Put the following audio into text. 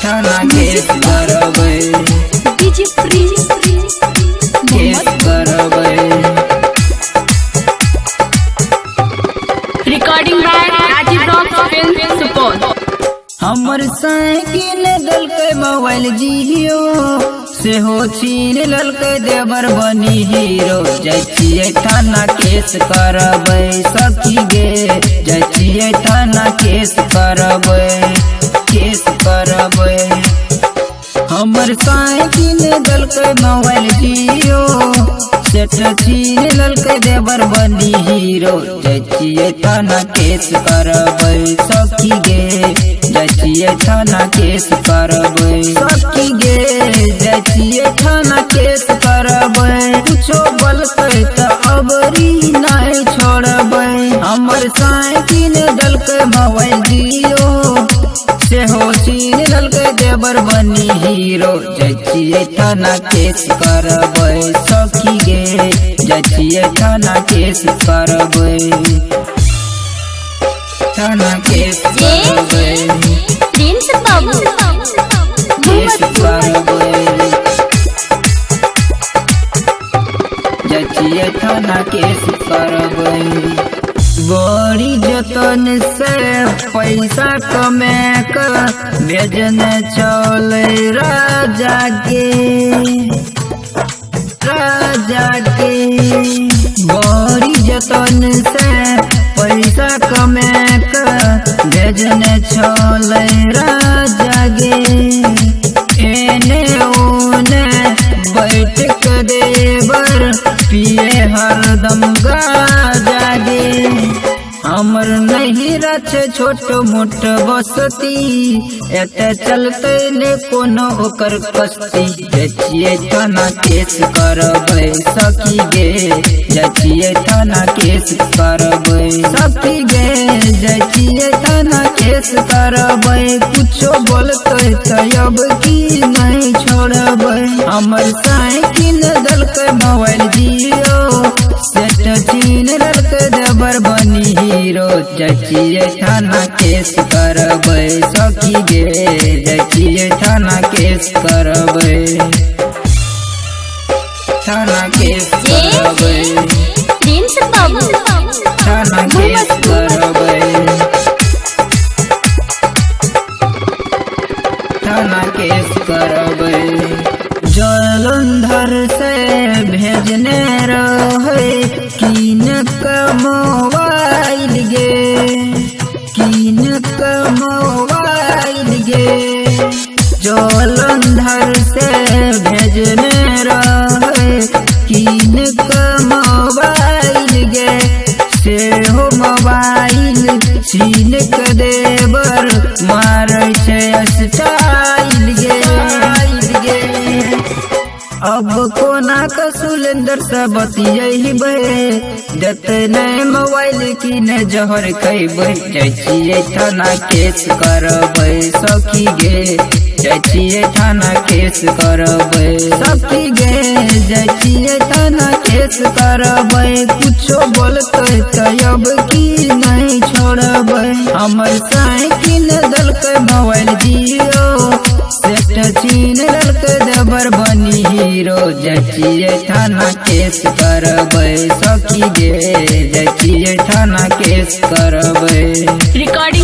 थाना केस करबै DJ prince केस करबै। Recording by Rajiv rock film Supaul. हमर साइकिल दलकै मोबाइल जियो सेहो छीन ललकै देवर बनी हीरो। जैतियै थाना केस करबै सखी गे, जैतियै थाना केस करबै केस करबै। हमर साइकिल दलकै मोबाइल जियो सेट छीन ललकै देवर बनी हीरो। जैतियै थाना केस करबै सखी गे, जैतियै थाना केस करबै सखी गे, जैतियै थाना केस करबै। कुछो बोलतै त अबरी नहीं छोड़बै। हमर साइकिल दलकै मोबाइल जियो सेहो छीन ललकै देवर बनी हीरो। जैतियै थाना केस करबै सखी गे, जैतियै थाना केस करबै थाना केस करबै प्रिंस बाबू केस करबै। जैतियै थाना केस करबै। बड़ी जतन से पैसा कमा कर भेजने चले राजा के बड़ी जतन से पैसा कमा कर भेजने चले राजा गे। एने ओने बैठ के देवर पिए हरदम गाजा गे। हमर नहीं रचे छोट मोट बसती एते चलते ने कोनो ओकर कस्ती। जैतियै थाना केस करबै सखी गे, जैतियै थाना केस करबै सखी गे, जैतियै थाना केस करबै। कुछो बोलतै त अब की नहीं छोड़बै। हमर साइकिल दलकै मोबाइल जियो सेट छीन ललकै देवर बनी हीरो। जैतियै थाना केस करबै सखी गे, जैतियै थाना केस करबै थाना केस करबै प्रिंस बाबू थाना केस करबै थाना केस करबै। जलंधर से भेजने रहे कीन का मोबाइल गे, कीन का मोबाइल गे। जलंधर से भेजने रहे कीन का मोबाइल गे। से हो मोबाइल छीन के देवर मारै छै स्टाइल गे। अब कोना का सुलेंदर से बतियैबै देते नहीं मोबाइल की ने जहर खैबै। जैतियै थाना केस करबै सखी गे, जैतियै थाना केस करबै सखी गे, जैतियै थाना केस करबै। कुछो बोलतै त अब की नहीं छोड़बै। हमर साइकिल दलकै मोबाइल जियो सेट छीन ललकै देवर बनी हीरो। जैतियै थाना केस करबै सखी गे, जैतियै थाना केस करबै। रिकॉर्डिंग